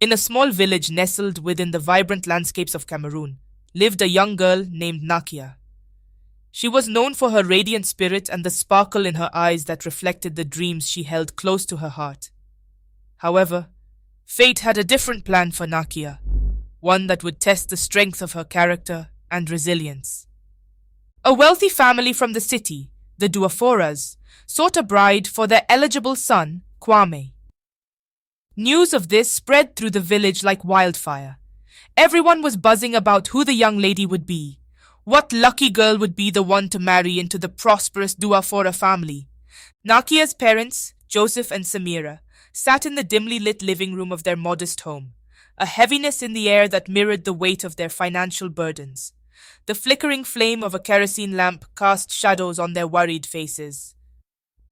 In a small village nestled within the vibrant landscapes of Cameroon, lived a young girl named Nakia. She was known for her radiant spirit and the sparkle in her eyes that reflected the dreams she held close to her heart. However, fate had a different plan for Nakia, one that would test the strength of her character and resilience. A wealthy family from the city, the Duaforas, sought a bride for their eligible son, Kwame. News of this spread through the village like wildfire. Everyone was buzzing about who the young lady would be. What lucky girl would be the one to marry into the prosperous Duafora family? Nakia's parents, Joseph and Samira, sat in the dimly lit living room of their modest home, a heaviness in the air that mirrored the weight of their financial burdens. The flickering flame of a kerosene lamp cast shadows on their worried faces.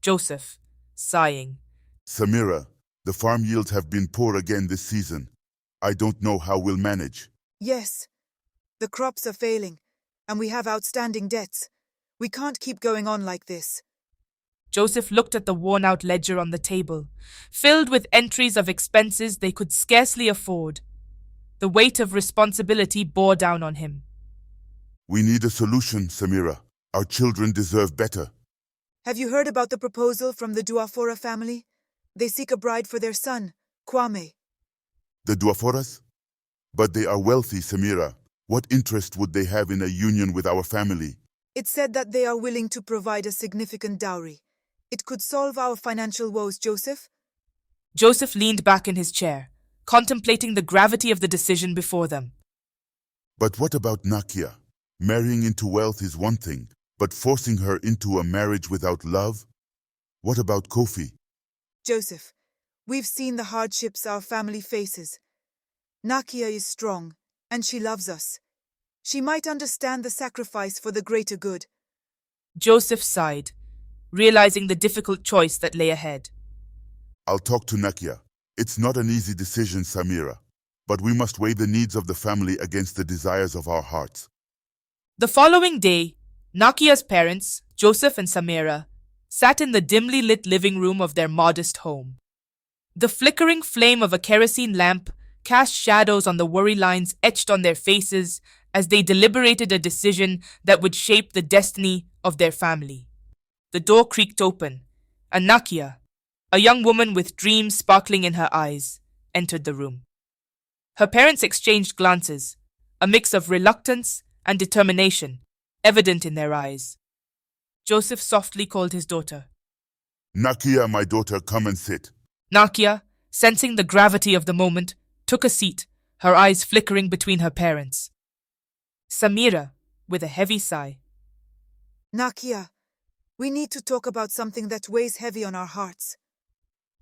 Joseph, sighing. Samira, the farm yields have been poor again this season. I don't know how we'll manage. Yes, the crops are failing, and we have outstanding debts. We can't keep going on like this. Joseph looked at the worn-out ledger on the table, filled with entries of expenses they could scarcely afford. The weight of responsibility bore down on him. We need a solution, Samira. Our children deserve better. Have you heard about the proposal from the Duafora family? They seek a bride for their son, Kwame. The Duaforas? But they are wealthy, Samira. What interest would they have in a union with our family? It's said that they are willing to provide a significant dowry. It could solve our financial woes, Joseph. Joseph leaned back in his chair, contemplating the gravity of the decision before them. But what about Nakia? Marrying into wealth is one thing, but forcing her into a marriage without love? What about Kofi? Joseph, we've seen the hardships our family faces. Nakia is strong, and she loves us. She might understand the sacrifice for the greater good. Joseph sighed, realizing the difficult choice that lay ahead. I'll talk to Nakia. It's not an easy decision, Samira, but we must weigh the needs of the family against the desires of our hearts. The following day, Nakia's parents, Joseph and Samira, sat in the dimly lit living room of their modest home. The flickering flame of a kerosene lamp cast shadows on the worry lines etched on their faces as they deliberated a decision that would shape the destiny of their family. The door creaked open, and Nakia, a young woman with dreams sparkling in her eyes, entered the room. Her parents exchanged glances, a mix of reluctance and determination evident in their eyes. Joseph softly called his daughter. Nakia, my daughter, come and sit. Nakia, sensing the gravity of the moment, took a seat, her eyes flickering between her parents. Samira, with a heavy sigh. Nakia, we need to talk about something that weighs heavy on our hearts.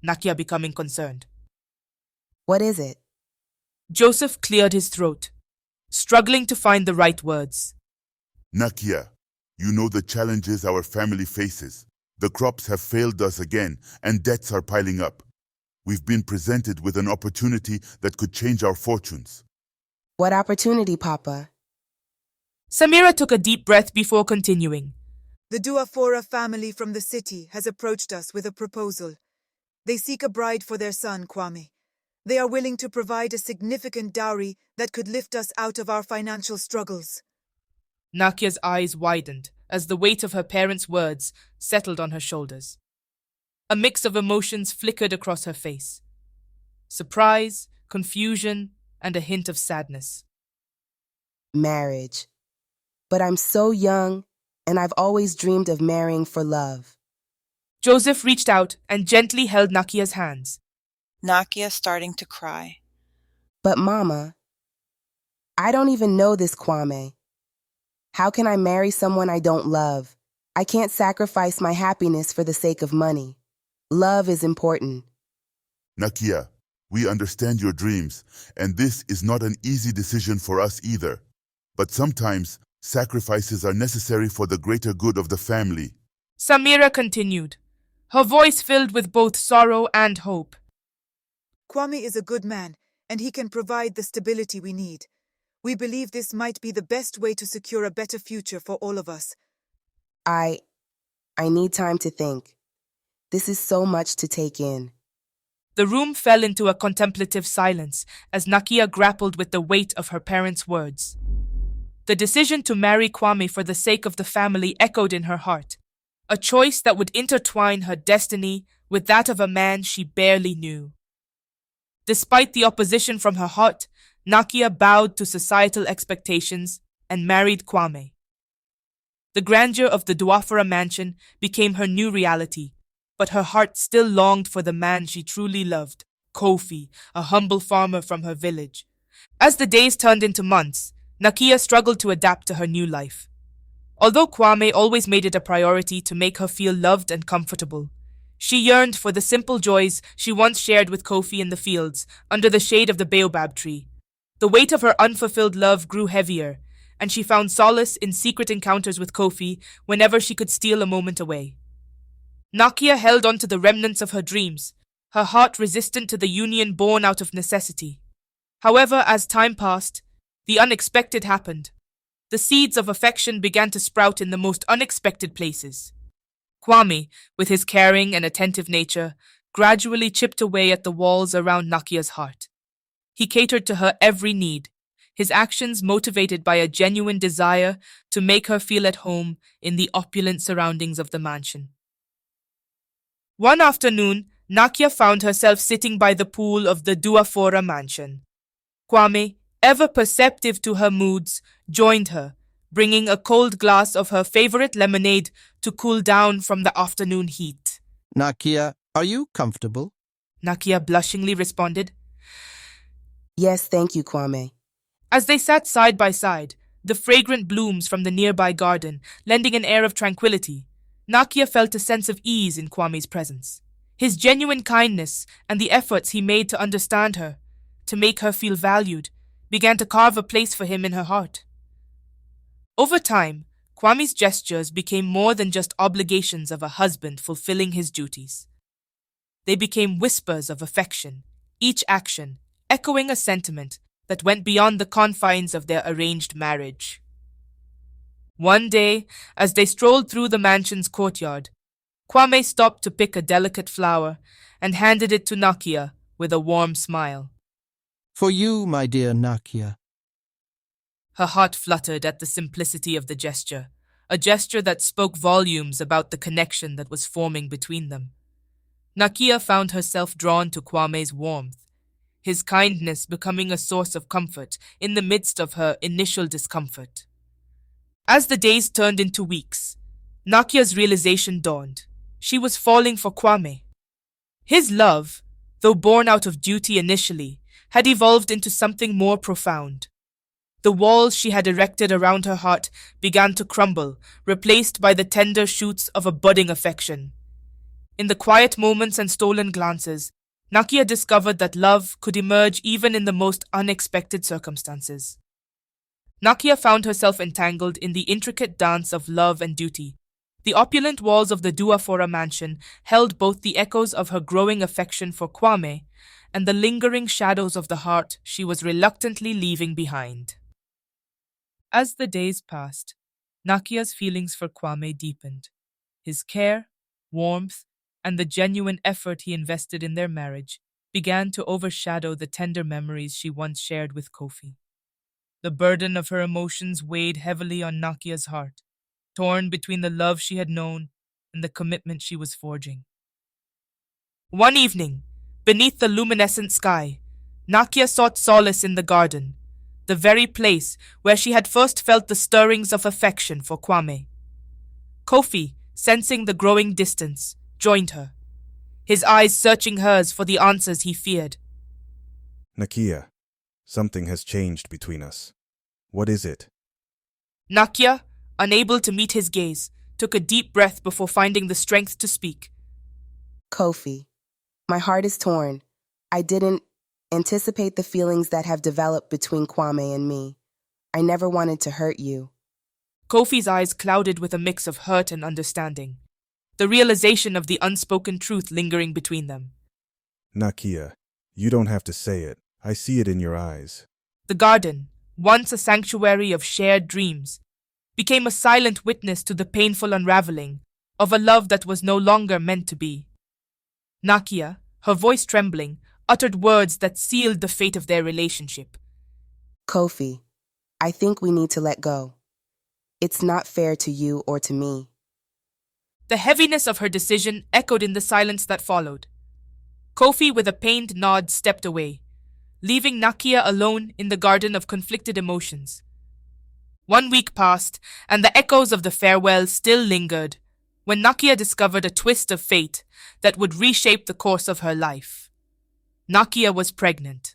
Nakia becoming concerned. What is it? Joseph cleared his throat, struggling to find the right words. Nakia, you know the challenges our family faces. The crops have failed us again, and debts are piling up. We've been presented with an opportunity that could change our fortunes. What opportunity, Papa? Samira took a deep breath before continuing. The Duafora family from the city has approached us with a proposal. They seek a bride for their son, Kwame. They are willing to provide a significant dowry that could lift us out of our financial struggles. Nakia's eyes widened as the weight of her parents' words settled on her shoulders. A mix of emotions flickered across her face. Surprise, confusion, and a hint of sadness. Marriage. But I'm so young, and I've always dreamed of marrying for love. Joseph reached out and gently held Nakia's hands. Nakia starting to cry. But Mama, I don't even know this Kwame. How can I marry someone I don't love? I can't sacrifice my happiness for the sake of money. Love is important. Nakia, we understand your dreams, and this is not an easy decision for us either. But sometimes, sacrifices are necessary for the greater good of the family. Samira continued, her voice filled with both sorrow and hope. Kwame is a good man, and he can provide the stability we need. We believe this might be the best way to secure a better future for all of us. I need time to think. This is so much to take in. The room fell into a contemplative silence as Nakia grappled with the weight of her parents' words. The decision to marry Kwame for the sake of the family echoed in her heart, a choice that would intertwine her destiny with that of a man she barely knew. Despite the opposition from her heart, Nakia bowed to societal expectations and married Kwame. The grandeur of the Duafara mansion became her new reality, but her heart still longed for the man she truly loved, Kofi, a humble farmer from her village. As the days turned into months, Nakia struggled to adapt to her new life. Although Kwame always made it a priority to make her feel loved and comfortable, she yearned for the simple joys she once shared with Kofi in the fields, under the shade of the baobab tree. The weight of her unfulfilled love grew heavier, and she found solace in secret encounters with Kofi whenever she could steal a moment away. Nakia held on to the remnants of her dreams, her heart resistant to the union born out of necessity. However, as time passed, the unexpected happened. The seeds of affection began to sprout in the most unexpected places. Kwame, with his caring and attentive nature, gradually chipped away at the walls around Nakia's heart. He catered to her every need, his actions motivated by a genuine desire to make her feel at home in the opulent surroundings of the mansion. One afternoon, Nakia found herself sitting by the pool of the Duafora mansion. Kwame, ever perceptive to her moods, joined her, bringing a cold glass of her favorite lemonade to cool down from the afternoon heat. Nakia, are you comfortable? Nakia blushingly responded. Yes, thank you, Kwame. As they sat side by side, the fragrant blooms from the nearby garden lending an air of tranquility, Nakia felt a sense of ease in Kwame's presence. His genuine kindness and the efforts he made to understand her, to make her feel valued, began to carve a place for him in her heart. Over time, Kwame's gestures became more than just obligations of a husband fulfilling his duties. They became whispers of affection, each action echoing a sentiment that went beyond the confines of their arranged marriage. One day, as they strolled through the mansion's courtyard, Kwame stopped to pick a delicate flower and handed it to Nakia with a warm smile. For you, my dear Nakia. Her heart fluttered at the simplicity of the gesture, a gesture that spoke volumes about the connection that was forming between them. Nakia found herself drawn to Kwame's warmth, his kindness becoming a source of comfort in the midst of her initial discomfort. As the days turned into weeks, Nakia's realization dawned. She was falling for Kwame. His love, though born out of duty initially, had evolved into something more profound. The walls she had erected around her heart began to crumble, replaced by the tender shoots of a budding affection. In the quiet moments and stolen glances, Nakia discovered that love could emerge even in the most unexpected circumstances. Nakia found herself entangled in the intricate dance of love and duty. The opulent walls of the Duafora mansion held both the echoes of her growing affection for Kwame and the lingering shadows of the heart she was reluctantly leaving behind. As the days passed, Nakia's feelings for Kwame deepened. His care, warmth, and the genuine effort he invested in their marriage began to overshadow the tender memories she once shared with Kofi. The burden of her emotions weighed heavily on Nakia's heart, torn between the love she had known and the commitment she was forging. One evening, beneath the luminescent sky, Nakia sought solace in the garden, the very place where she had first felt the stirrings of affection for Kwame. Kofi, sensing the growing distance, joined her, his eyes searching hers for the answers he feared. Nakia, something has changed between us. What is it? Nakia, unable to meet his gaze, took a deep breath before finding the strength to speak. Kofi, my heart is torn. I didn't anticipate the feelings that have developed between Kwame and me. I never wanted to hurt you. Kofi's eyes clouded with a mix of hurt and understanding, the realization of the unspoken truth lingering between them. Nakia, you don't have to say it. I see it in your eyes. The garden, once a sanctuary of shared dreams, became a silent witness to the painful unraveling of a love that was no longer meant to be. Nakia, Her voice trembling, uttered words that sealed the fate of their relationship. Kofi, I think we need to let go. It's not fair to you or to me. The heaviness of her decision echoed in the silence that followed. Kofi, with a pained nod, stepped away, leaving Nakia alone in the garden of conflicted emotions. 1 week passed, and the echoes of the farewell still lingered, when Nakia discovered a twist of fate that would reshape the course of her life. Nakia was pregnant.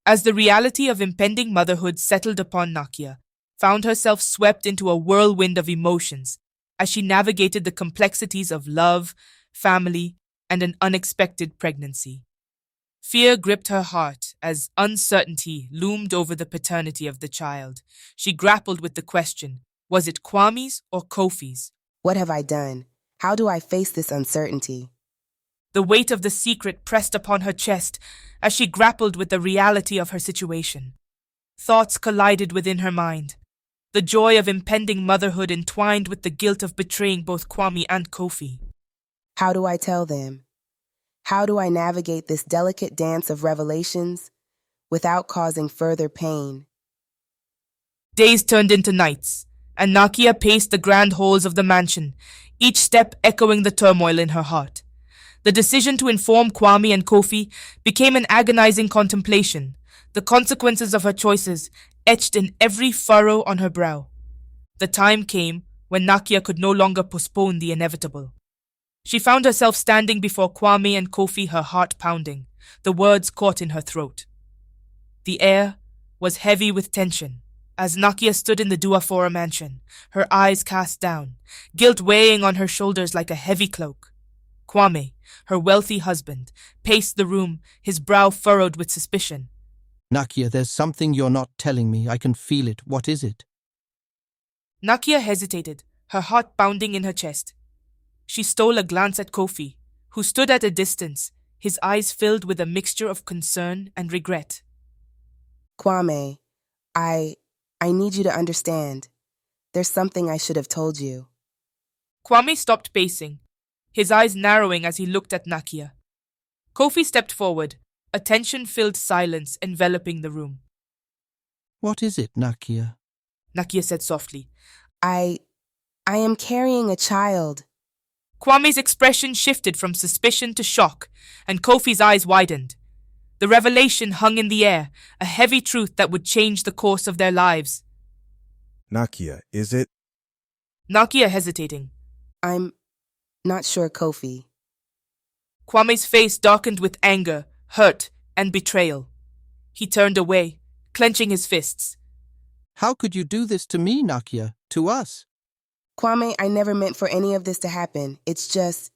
As the reality of impending motherhood settled upon Nakia, found herself swept into a whirlwind of emotions as she navigated the complexities of love, family, and an unexpected pregnancy. Fear gripped her heart as uncertainty loomed over the paternity of the child. She grappled with the question, was it Kwame's or Kofi's? What have I done? How do I face this uncertainty? The weight of the secret pressed upon her chest as she grappled with the reality of her situation. Thoughts collided within her mind. The joy of impending motherhood entwined with the guilt of betraying both Kwame and Kofi. How do I tell them? How do I navigate this delicate dance of revelations without causing further pain? Days turned into nights, and Nakia paced the grand halls of the mansion, each step echoing the turmoil in her heart. The decision to inform Kwame and Kofi became an agonizing contemplation, the consequences of her choices etched in every furrow on her brow. The time came when Nakia could no longer postpone the inevitable. She found herself standing before Kwame and Kofi, her heart pounding, the words caught in her throat. The air was heavy with tension as Nakia stood in the Duafora mansion, her eyes cast down, guilt weighing on her shoulders like a heavy cloak. Kwame, her wealthy husband, paced the room, his brow furrowed with suspicion. Nakia, there's something you're not telling me. I can feel it. What is it? Nakia hesitated, her heart pounding in her chest. She stole a glance at Kofi, who stood at a distance, his eyes filled with a mixture of concern and regret. Kwame, I need you to understand. There's something I should have told you. Kwame stopped pacing, his eyes narrowing as he looked at Nakia. Kofi stepped forward, a tension-filled silence enveloping the room. What is it, Nakia? Nakia said softly. I am carrying a child. Kwame's expression shifted from suspicion to shock, and Kofi's eyes widened. The revelation hung in the air, a heavy truth that would change the course of their lives. Nakia, is it? Nakia hesitating. I'm not sure, Kofi. Kwame's face darkened with anger, hurt, and betrayal. He turned away, clenching his fists. How could you do this to me, Nakia? To us? Kwame, I never meant for any of this to happen. It's just...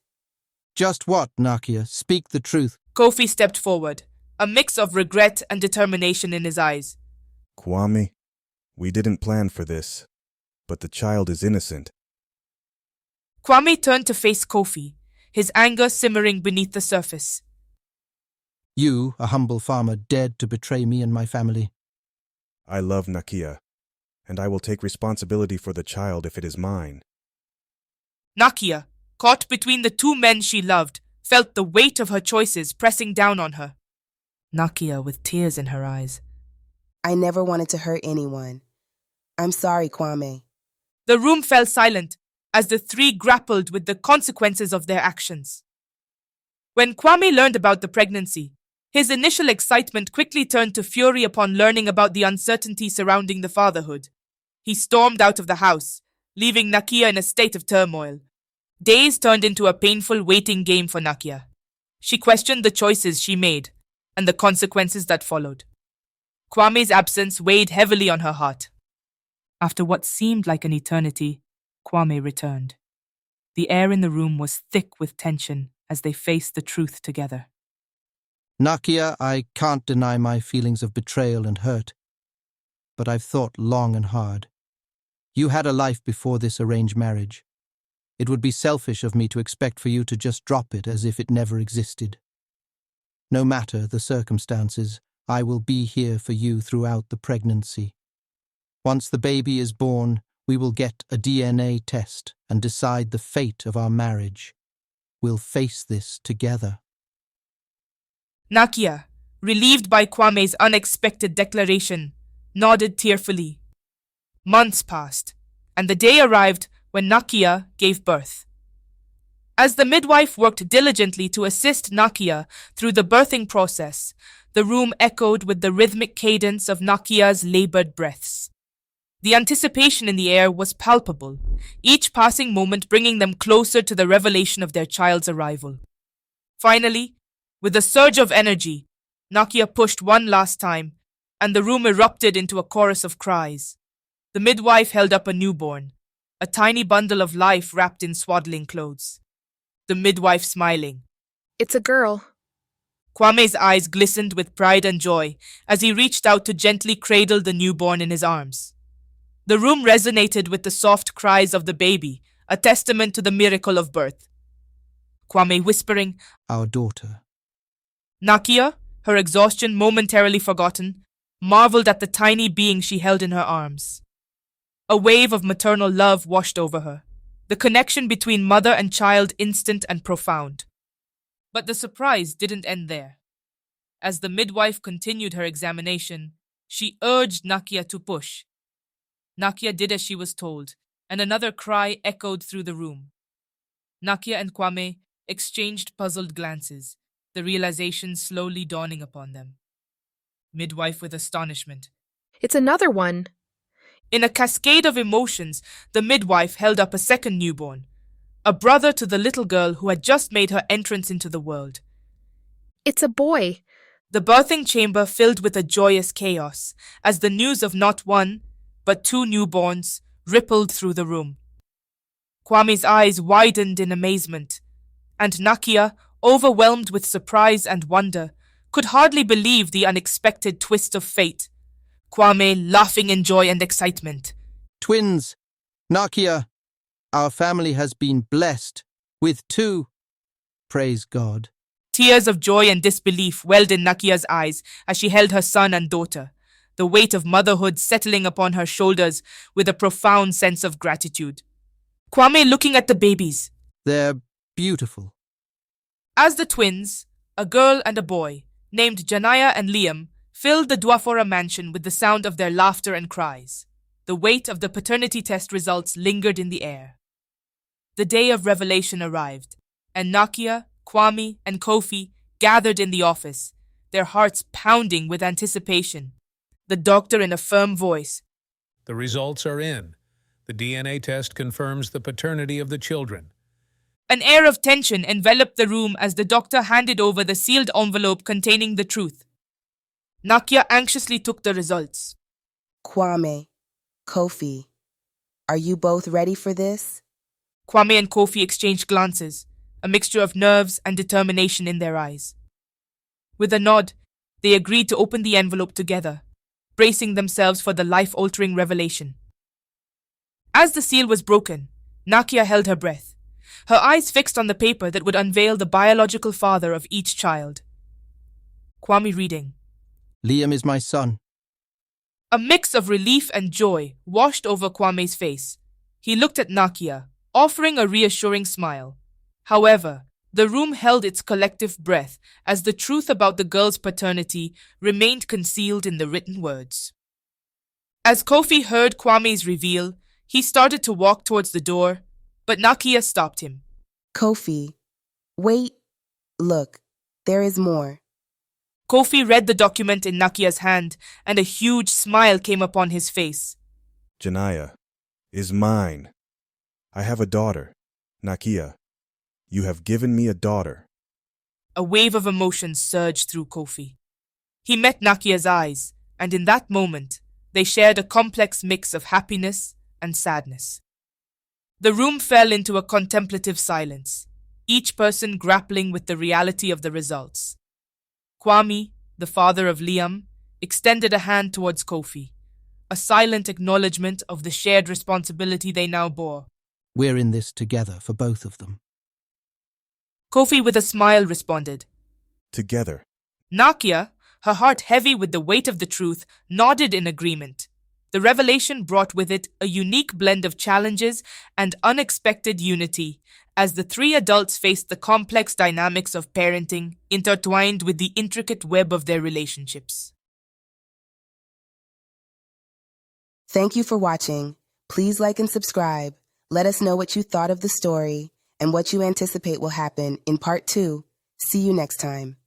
Just what, Nakia? Speak the truth. Kofi stepped forward, a mix of regret and determination in his eyes. Kwame, we didn't plan for this, but the child is innocent. Kwame turned to face Kofi, his anger simmering beneath the surface. You, a humble farmer, dared to betray me and my family. I love Nakia, and I will take responsibility for the child if it is mine. Nakia, caught between the two men she loved, felt the weight of her choices pressing down on her. Nakia with tears in her eyes. I never wanted to hurt anyone. I'm sorry, Kwame. The room fell silent as the three grappled with the consequences of their actions. When Kwame learned about the pregnancy, his initial excitement quickly turned to fury upon learning about the uncertainty surrounding the fatherhood. He stormed out of the house, leaving Nakia in a state of turmoil. Days turned into a painful waiting game for Nakia. She questioned the choices she made and the consequences that followed. Kwame's absence weighed heavily on her heart. After what seemed like an eternity, Kwame returned. The air in the room was thick with tension as they faced the truth together. Nakia, I can't deny my feelings of betrayal and hurt, but I've thought long and hard. You had a life before this arranged marriage. It would be selfish of me to expect for you to just drop it as if it never existed. No matter the circumstances, I will be here for you throughout the pregnancy. Once the baby is born, we will get a DNA test and decide the fate of our marriage. We'll face this together. Nakia, relieved by Kwame's unexpected declaration, nodded tearfully. Months passed, and the day arrived when Nakia gave birth. As the midwife worked diligently to assist Nakia through the birthing process, the room echoed with the rhythmic cadence of Nakia's labored breaths. The anticipation in the air was palpable, each passing moment bringing them closer to the revelation of their child's arrival. Finally, with a surge of energy, Nakia pushed one last time, and the room erupted into a chorus of cries. The midwife held up a newborn, a tiny bundle of life wrapped in swaddling clothes. The midwife smiling. It's a girl. Kwame's eyes glistened with pride and joy as he reached out to gently cradle the newborn in his arms. The room resonated with the soft cries of the baby, a testament to the miracle of birth. Kwame whispering, Our daughter. Nakia, her exhaustion momentarily forgotten, marveled at the tiny being she held in her arms. A wave of maternal love washed over her, the connection between mother and child instant and profound. But the surprise didn't end there. As the midwife continued her examination, she urged Nakia to push. Nakia did as she was told, and another cry echoed through the room. Nakia and Kwame exchanged puzzled glances, the realization slowly dawning upon them. Midwife with astonishment. It's another one. In a cascade of emotions, the midwife held up a second newborn, a brother to the little girl who had just made her entrance into the world. It's a boy. The birthing chamber filled with a joyous chaos as the news of not one, but two newborns rippled through the room. Kwame's eyes widened in amazement, and Nakia, overwhelmed with surprise and wonder, could hardly believe the unexpected twist of fate. Kwame laughing in joy and excitement. Twins! Nakia! Our family has been blessed with two. Praise God. Tears of joy and disbelief welled in Nakia's eyes as she held her son and daughter, the weight of motherhood settling upon her shoulders with a profound sense of gratitude. Kwame looking at the babies. They're beautiful. As the twins, a girl and a boy, named Janaya and Liam, filled the Dwafora mansion with the sound of their laughter and cries. The weight of the paternity test results lingered in the air. The day of revelation arrived, and Nakia, Kwame, and Kofi gathered in the office, their hearts pounding with anticipation. The doctor in a firm voice. The results are in. The DNA test confirms the paternity of the children. An air of tension enveloped the room as the doctor handed over the sealed envelope containing the truth. Nakia anxiously took the results. Kwame, Kofi, are you both ready for this? Kwame and Kofi exchanged glances, a mixture of nerves and determination in their eyes. With a nod, they agreed to open the envelope together, bracing themselves for the life-altering revelation. As the seal was broken, Nakia held her breath, her eyes fixed on the paper that would unveil the biological father of each child. Kwame reading. Liam is my son. A mix of relief and joy washed over Kwame's face. He looked at Nakia, offering a reassuring smile. However, the room held its collective breath as the truth about the girl's paternity remained concealed in the written words. As Kofi heard Kwame's reveal, he started to walk towards the door, but Nakia stopped him. Kofi, wait, look, there is more. Kofi read the document in Nakia's hand, and a huge smile came upon his face. Janaya is mine. I have a daughter, Nakia. You have given me a daughter. A wave of emotion surged through Kofi. He met Nakia's eyes, and in that moment, they shared a complex mix of happiness and sadness. The room fell into a contemplative silence, each person grappling with the reality of the results. Kwame, the father of Liam, extended a hand towards Kofi, a silent acknowledgement of the shared responsibility they now bore. We're in this together for both of them. Kofi with a smile responded. Together. Nakia, her heart heavy with the weight of the truth, nodded in agreement. The revelation brought with it a unique blend of challenges and unexpected unity, as the three adults faced the complex dynamics of parenting intertwined with the intricate web of their relationships. Thank you for watching. Please like and subscribe. Let us know what you thought of the story and what you anticipate will happen in part 2. See you next time.